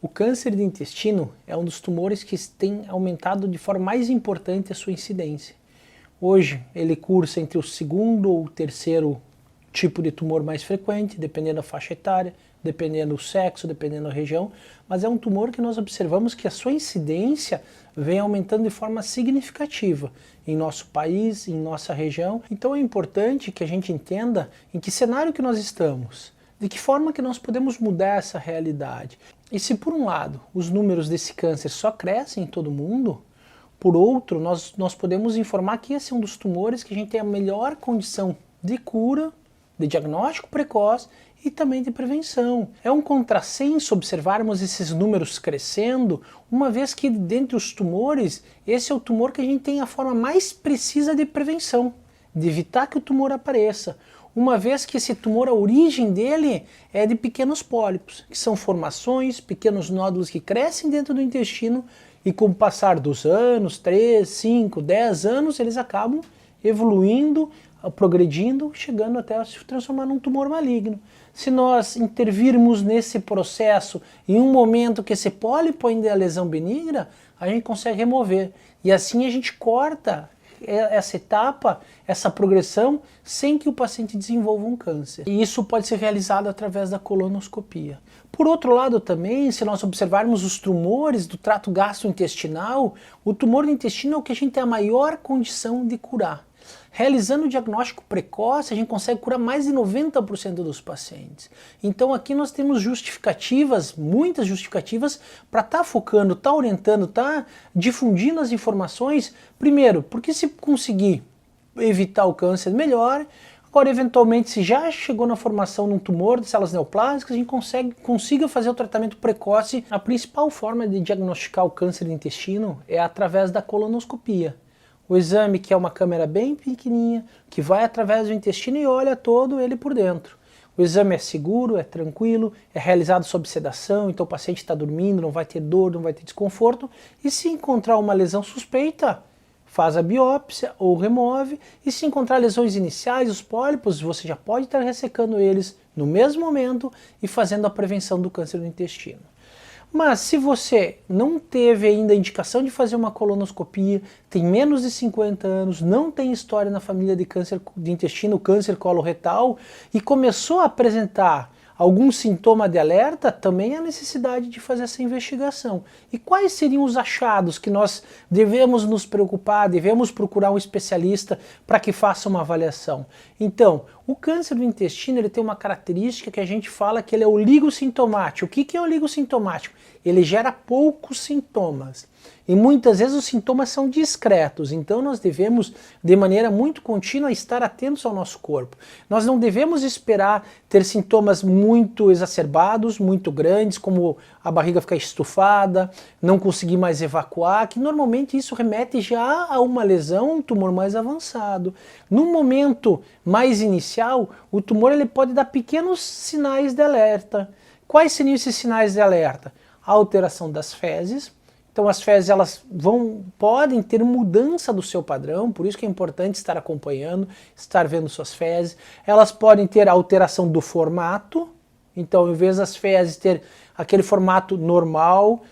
O câncer de intestino é um dos tumores que tem aumentado de forma mais importante a sua incidência. Hoje ele cursa entre o segundo ou o terceiro tipo de tumor mais frequente, dependendo da faixa etária, dependendo do sexo, dependendo da região, mas é um tumor que nós observamos que a sua incidência vem aumentando de forma significativa em nosso país, em nossa região. Então é importante que a gente entenda em que cenário que nós estamos, de que forma que nós podemos mudar essa realidade. E se por um lado os números desse câncer só crescem em todo mundo, por outro nós podemos informar que esse é um dos tumores que a gente tem a melhor condição de cura, de diagnóstico precoce e também de prevenção. É um contrassenso observarmos esses números crescendo, uma vez que dentre os tumores, esse é o tumor que a gente tem a forma mais precisa de prevenção, de evitar que o tumor apareça. Uma vez que esse tumor, a origem dele é de pequenos pólipos, que são formações, pequenos nódulos que crescem dentro do intestino e com o passar dos anos, 3, 5, 10 anos, eles acabam evoluindo, progredindo, chegando até a se transformar num tumor maligno. Se nós intervirmos nesse processo em um momento que esse pólipo ainda é lesão benigna, a gente consegue remover. E assim a gente corta essa etapa, essa progressão, sem que o paciente desenvolva um câncer. E isso pode ser realizado através da colonoscopia. Por outro lado também, se nós observarmos os tumores do trato gastrointestinal, o tumor do intestino é o que a gente tem a maior condição de curar. Realizando o diagnóstico precoce, a gente consegue curar mais de 90% dos pacientes. Então aqui nós temos justificativas, muitas justificativas, para estar focando, estar orientando, estar difundindo as informações. Primeiro, porque se conseguir evitar o câncer, melhor. Agora, eventualmente, se já chegou na formação de um tumor de células neoplásicas, a gente consiga fazer o tratamento precoce. A principal forma de diagnosticar o câncer do intestino é através da colonoscopia. O exame, que é uma câmera bem pequenininha, que vai através do intestino e olha todo ele por dentro. O exame é seguro, é tranquilo, é realizado sob sedação, então o paciente está dormindo, não vai ter dor, não vai ter desconforto. E se encontrar uma lesão suspeita, faz a biópsia ou remove. E se encontrar lesões iniciais, os pólipos, você já pode estar ressecando eles no mesmo momento e fazendo a prevenção do câncer do intestino. Mas se você não teve ainda a indicação de fazer uma colonoscopia, tem menos de 50 anos, não tem história na família de câncer de intestino, câncer coloretal, e começou a apresentar algum sintoma de alerta, também há necessidade de fazer essa investigação. E quais seriam os achados que nós devemos nos preocupar, devemos procurar um especialista para que faça uma avaliação? Então, o câncer do intestino ele tem uma característica que a gente fala que ele é oligossintomático. O que é oligossintomático? Ele gera poucos sintomas. E muitas vezes os sintomas são discretos, então nós devemos, de maneira muito contínua, estar atentos ao nosso corpo. Nós não devemos esperar ter sintomas muito exacerbados, muito grandes, como a barriga ficar estufada, não conseguir mais evacuar, que normalmente isso remete já a uma lesão, um tumor mais avançado. No momento mais inicial, o tumor ele pode dar pequenos sinais de alerta. Quais seriam esses sinais de alerta? A alteração das fezes. Então as fezes elas podem ter mudança do seu padrão, por isso que é importante estar acompanhando, estar vendo suas fezes. Elas podem ter alteração do formato, então em vez das fezes ter aquele formato normal,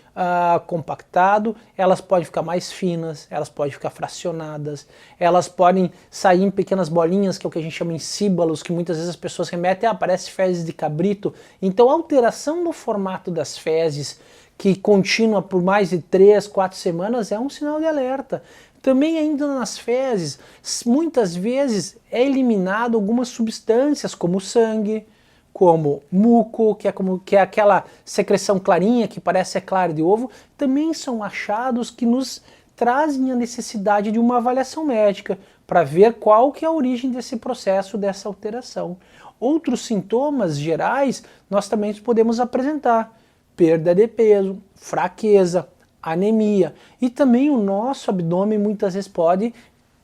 compactado, elas podem ficar mais finas, elas podem ficar fracionadas, elas podem sair em pequenas bolinhas, que é o que a gente chama em síbalos, que muitas vezes as pessoas remetem, parece fezes de cabrito. Então a alteração no formato das fezes, que contínua por mais de 3, 4 semanas, é um sinal de alerta. Também ainda nas fezes, muitas vezes é eliminado algumas substâncias, como sangue, como muco, que é aquela secreção clarinha que parece clara de ovo, também são achados que nos trazem a necessidade de uma avaliação médica para ver qual que é a origem desse processo, dessa alteração. Outros sintomas gerais nós também podemos apresentar: perda de peso, fraqueza, anemia, e também o nosso abdômen muitas vezes pode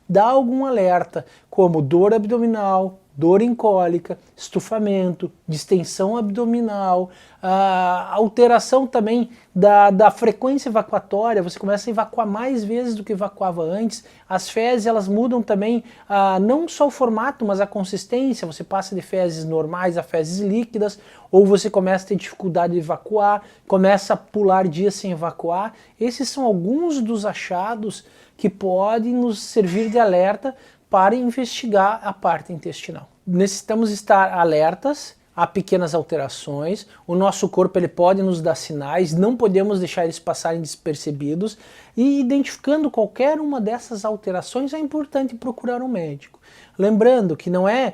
dar algum alerta, como dor abdominal, dor em cólica, estufamento, distensão abdominal, alteração também da frequência evacuatória, você começa a evacuar mais vezes do que evacuava antes, as fezes elas mudam também, não só o formato, mas a consistência, você passa de fezes normais a fezes líquidas, ou você começa a ter dificuldade de evacuar, começa a pular dias sem evacuar. Esses são alguns dos achados que podem nos servir de alerta para investigar a parte intestinal. Necessitamos estar alertas a pequenas alterações, o nosso corpo ele pode nos dar sinais, não podemos deixar eles passarem despercebidos, e identificando qualquer uma dessas alterações é importante procurar um médico. Lembrando que não é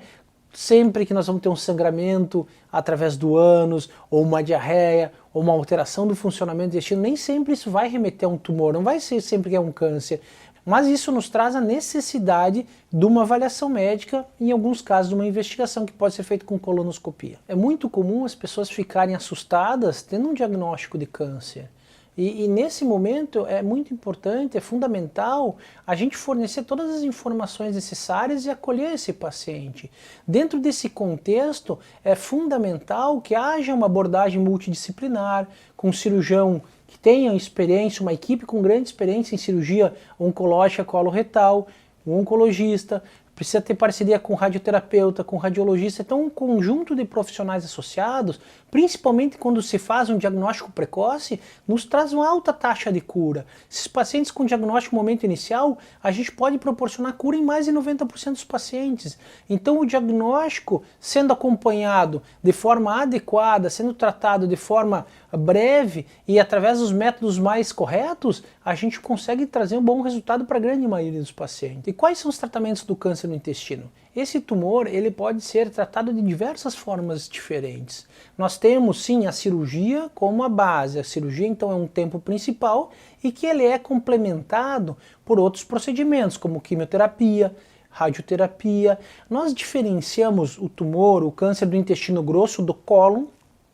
sempre que nós vamos ter um sangramento através do ânus, ou uma diarreia, ou uma alteração do funcionamento do intestino, nem sempre isso vai remeter a um tumor, não vai ser sempre que é um câncer, mas isso nos traz a necessidade de uma avaliação médica, em alguns casos de uma investigação que pode ser feita com colonoscopia. É muito comum as pessoas ficarem assustadas tendo um diagnóstico de câncer. E nesse momento é muito importante, é fundamental a gente fornecer todas as informações necessárias e acolher esse paciente. Dentro desse contexto, é fundamental que haja uma abordagem multidisciplinar, com um cirurgião que tenha experiência, uma equipe com grande experiência em cirurgia oncológica coloretal, um oncologista, precisa ter parceria com radioterapeuta, com radiologista, então um conjunto de profissionais associados, principalmente quando se faz um diagnóstico precoce, nos traz uma alta taxa de cura. Esses pacientes com diagnóstico no momento inicial, a gente pode proporcionar cura em mais de 90% dos pacientes. Então o diagnóstico sendo acompanhado de forma adequada, sendo tratado de forma breve e através dos métodos mais corretos, a gente consegue trazer um bom resultado para a grande maioria dos pacientes. E quais são os tratamentos do câncer no intestino? Esse tumor ele pode ser tratado de diversas formas diferentes. Nós temos sim a cirurgia como a base. A cirurgia então é um tempo principal e que ele é complementado por outros procedimentos como quimioterapia, radioterapia. Nós diferenciamos o tumor, o câncer do intestino grosso, do cólon,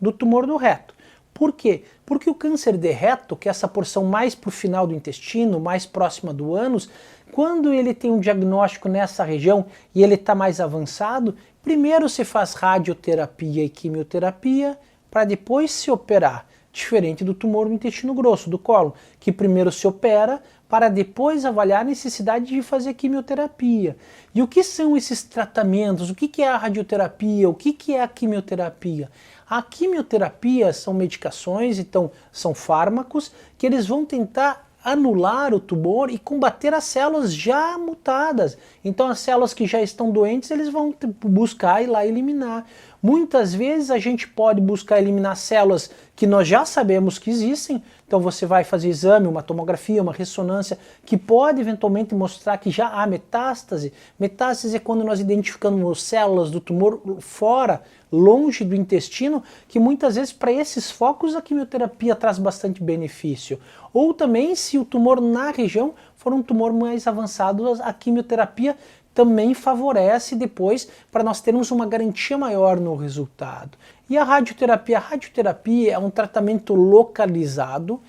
do tumor do reto. Por quê? Porque o câncer de reto, que é essa porção mais para o final do intestino, mais próxima do ânus, quando ele tem um diagnóstico nessa região e ele está mais avançado, primeiro se faz radioterapia e quimioterapia para depois se operar. Diferente do tumor no intestino grosso, do cólon, que primeiro se opera para depois avaliar a necessidade de fazer quimioterapia. E o que são esses tratamentos? O que é a radioterapia? O que é a quimioterapia? A quimioterapia são medicações, então são fármacos que eles vão tentar anular o tumor e combater as células já mutadas. Então as células que já estão doentes, eles vão buscar ir lá eliminar. Muitas vezes a gente pode buscar eliminar células que nós já sabemos que existem, então você vai fazer exame, uma tomografia, uma ressonância, que pode eventualmente mostrar que já há metástase. Metástase é quando nós identificamos células do tumor fora, longe do intestino, que muitas vezes para esses focos a quimioterapia traz bastante benefício. Ou também se o tumor na região for um tumor mais avançado, a quimioterapia também favorece depois para nós termos uma garantia maior no resultado. E a radioterapia? A radioterapia é um tratamento localizado,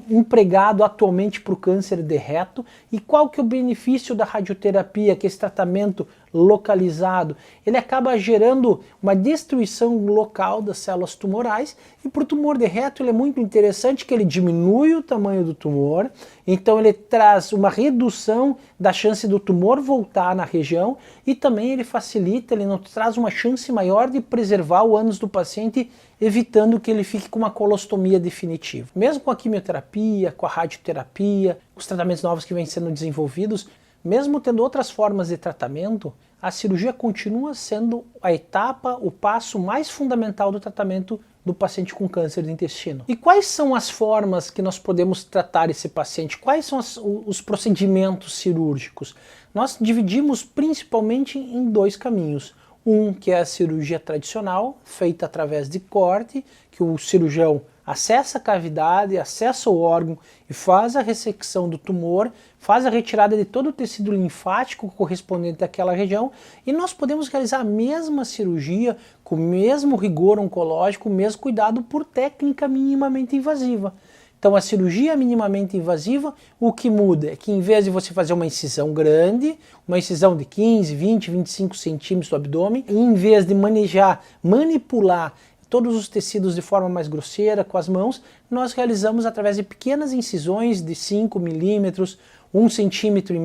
empregado atualmente para o câncer de reto. E qual que é o benefício da radioterapia, que é esse tratamento localizado? Ele acaba gerando uma destruição local das células tumorais, e para o tumor de reto ele é muito interessante que ele diminui o tamanho do tumor, então ele traz uma redução da chance do tumor voltar na região, e também ele facilita, ele nos traz uma chance maior de preservar o ânus do paciente, evitando que ele fique com uma colostomia definitiva. Mesmo com a quimioterapia, com a radioterapia, os tratamentos novos que vêm sendo desenvolvidos, mesmo tendo outras formas de tratamento, a cirurgia continua sendo a etapa, o passo mais fundamental do tratamento do paciente com câncer do intestino. E quais são as formas que nós podemos tratar esse paciente? Quais são os procedimentos cirúrgicos? Nós dividimos principalmente em dois caminhos. Um que é a cirurgia tradicional, feita através de corte, que o cirurgião acessa a cavidade, acessa o órgão e faz a ressecção do tumor, faz a retirada de todo o tecido linfático correspondente àquela região, e nós podemos realizar a mesma cirurgia com o mesmo rigor oncológico, o mesmo cuidado por técnica minimamente invasiva. Então a cirurgia minimamente invasiva, o que muda é que em vez de você fazer uma incisão grande, uma incisão de 15, 20, 25 centímetros do abdômen, e em vez de manipular todos os tecidos de forma mais grosseira com as mãos, nós realizamos através de pequenas incisões de 5 milímetros, 1,5 centímetro,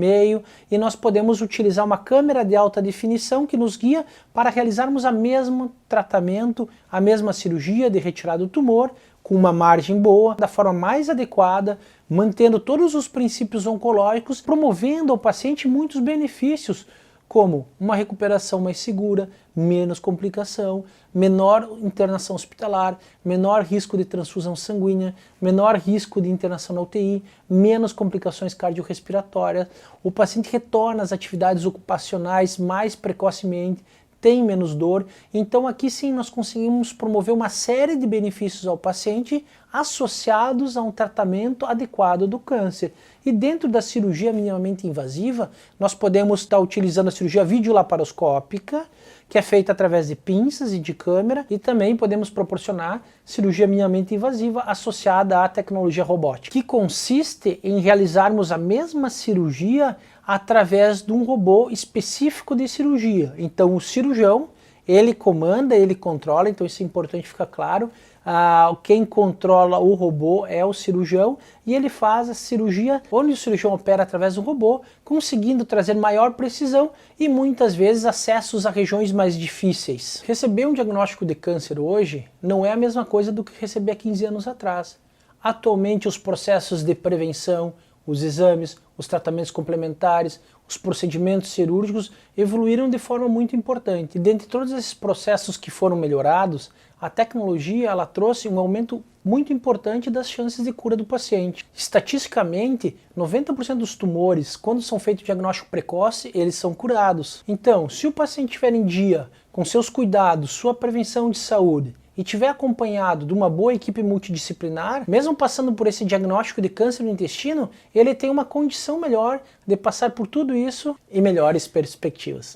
e nós podemos utilizar uma câmera de alta definição que nos guia para realizarmos o mesmo tratamento, a mesma cirurgia de retirada do tumor, com uma margem boa, da forma mais adequada, mantendo todos os princípios oncológicos, promovendo ao paciente muitos benefícios, como uma recuperação mais segura, menos complicação, menor internação hospitalar, menor risco de transfusão sanguínea, menor risco de internação na UTI, menos complicações cardiorrespiratórias, o paciente retorna às atividades ocupacionais mais precocemente, tem menos dor. Então aqui sim nós conseguimos promover uma série de benefícios ao paciente associados a um tratamento adequado do câncer. E dentro da cirurgia minimamente invasiva, nós podemos estar utilizando a cirurgia videolaparoscópica, que é feita através de pinças e de câmera, e também podemos proporcionar cirurgia minimamente invasiva associada à tecnologia robótica, que consiste em realizarmos a mesma cirurgia através de um robô específico de cirurgia. Então o cirurgião, ele comanda, ele controla, então isso é importante ficar claro, quem controla o robô é o cirurgião, e ele faz a cirurgia onde o cirurgião opera através do robô, conseguindo trazer maior precisão e muitas vezes acessos a regiões mais difíceis. Receber um diagnóstico de câncer hoje não é a mesma coisa do que receber há 15 anos atrás. Atualmente os processos de prevenção, os exames, os tratamentos complementares, os procedimentos cirúrgicos evoluíram de forma muito importante. E dentre todos esses processos que foram melhorados, a tecnologia ela trouxe um aumento muito importante das chances de cura do paciente. Estatisticamente, 90% dos tumores, quando são feitos diagnóstico precoce, eles são curados. Então, se o paciente estiver em dia com seus cuidados, sua prevenção de saúde, e tiver acompanhado de uma boa equipe multidisciplinar, mesmo passando por esse diagnóstico de câncer no intestino, ele tem uma condição melhor de passar por tudo isso e melhores perspectivas.